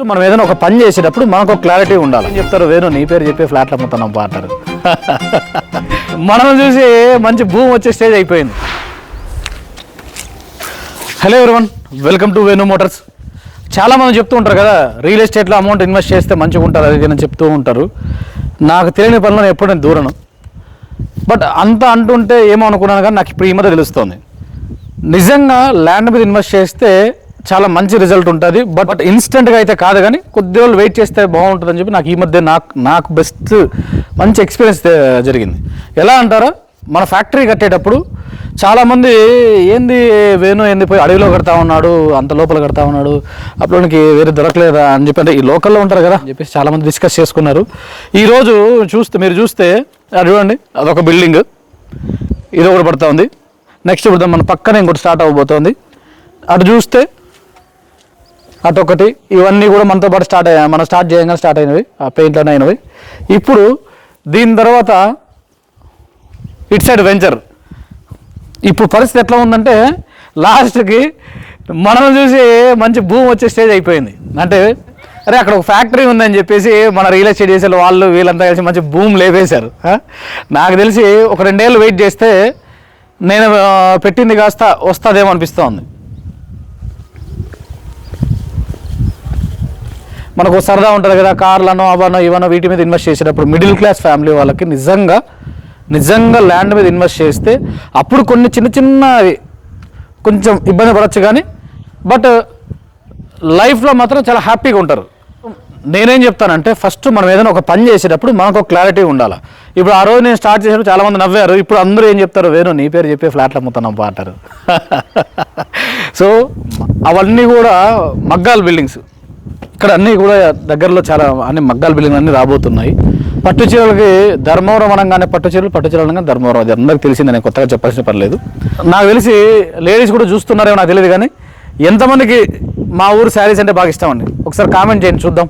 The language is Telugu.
మనం ఏదైనా ఒక పని చేసేటప్పుడు మనకు క్లారిటీ ఉండాలి. చెప్తారు వేణు నీ పేరు చెప్పి ఫ్లాట్లు అమ్ముతున్నాం అంటారు. మనం చూసి మంచి భూమి వచ్చే స్టేజ్ అయిపోయింది. Hello everyone, welcome to Venu Motors. చాలామంది చెప్తూ ఉంటారు కదా, రియల్ ఎస్టేట్లో అమౌంట్ ఇన్వెస్ట్ చేస్తే మంచిగా ఉంటుంది అది అని చెప్తూ ఉంటారు. నాకు తెలియని పనులను ఎప్పుడు నేను దూరను. బట్ అంత అంటుంటే ఏమో అనుకున్నాను, కానీ నాకు ఇప్పుడు ఈ మధ్య తెలుస్తుంది నిజంగా ల్యాండ్ మీద ఇన్వెస్ట్ చేస్తే చాలా మంచి రిజల్ట్ ఉంటుంది. బట్ ఇన్స్టెంట్గా అయితే కాదు, కానీ కొద్ది రోజులు వెయిట్ చేస్తే బాగుంటుందని చెప్పి నాకు ఈ మధ్య నాకు బెస్ట్ మంచి ఎక్స్పీరియన్స్ జరిగింది. ఎలా అంటారా, మన ఫ్యాక్టరీ కట్టేటప్పుడు చాలామంది ఏంది వేణు ఏంది పోయి అడవిలో కడతా ఉన్నాడు, అంత లోపల కడతా ఉన్నాడు, అప్పటికి వేరే దొరకలేదా అని చెప్పి, అంటే ఈ లోకల్లో ఉంటారు కదా అని చెప్పేసి చాలామంది డిస్కస్ చేసుకున్నారు. ఈరోజు మీరు చూస్తే చూడండి, అదొక బిల్డింగ్, ఇది ఒకటి పడుతూ ఉంది. నెక్స్ట్ ఇప్పుడు మన పక్కనే ఇంకోటి స్టార్ట్ అవ్వబోతోంది. అటు చూస్తే అటొకటి, ఇవన్నీ కూడా మనతో పాటు మనం స్టార్ట్ చేయగానే స్టార్ట్ అయినవి, ఆ పెయింట్లోనే అయినవి. ఇప్పుడు దీని తర్వాత ఇటు సైడ్ వెంచర్. ఇప్పుడు పరిస్థితి ఎట్లా ఉందంటే లాస్ట్కి మనం చూసి మంచి భూమి వచ్చే స్టేజ్ అయిపోయింది. అంటే అరే అక్కడ ఒక ఫ్యాక్టరీ ఉందని చెప్పేసి మన రియల్ ఎస్టేట్ చేసే వాళ్ళు వీళ్ళంతా కలిసి మంచి భూమి లేపేశారు. నాకు తెలిసి ఒక 2 ఏళ్ళు వెయిట్ చేస్తే నేను పెట్టింది కాస్త వస్తుందేమో అనిపిస్తోంది. మనకు సరదా ఉంటుంది కదా, కార్లను అవనో ఇవనో వీటి మీద ఇన్వెస్ట్ చేసేటప్పుడు మిడిల్ క్లాస్ ఫ్యామిలీ వాళ్ళకి నిజంగా ల్యాండ్ మీద ఇన్వెస్ట్ చేస్తే అప్పుడు కొన్ని చిన్నవి కొంచెం ఇబ్బంది పడవచ్చు, కానీ బట్ లైఫ్లో మాత్రం చాలా హ్యాపీగా ఉంటారు. నేనేం చెప్తానంటే ఫస్ట్ మనం ఏదైనా ఒక పని చేసేటప్పుడు మనకు ఒక క్లారిటీ ఉండాలి. ఇప్పుడు ఆ రోజు నేను స్టార్ట్ చేసినప్పుడు చాలామంది నవ్వారు. ఇప్పుడు అందరూ ఏం చెప్తారు, వేణు నీ పేరు చెప్పి ఫ్లాట్లు అమ్ముతున్నాం అంటారు. సో అవన్నీ కూడా మగ్గాల బిల్డింగ్స్. ఇక్కడ అన్నీ కూడా దగ్గరలో చాలా అన్ని మగ్గాల బిల్డింగ్ అన్నీ రాబోతున్నాయి. పట్టు చీరలకి ధర్మవరం అనగానే పట్టు చీరలు అనగానే ధర్మవరం, అది అందరికి తెలిసింది, నేను కొత్తగా చెప్పాల్సిన పర్లేదు. నాకు తెలిసి లేడీస్ కూడా చూస్తున్నారేమో నాకు తెలియదు, కానీ ఎంతమందికి మా ఊరు శారీస్ అంటే బాగా ఇష్టం అండి? ఒకసారి కామెంట్ చేయండి చూద్దాం.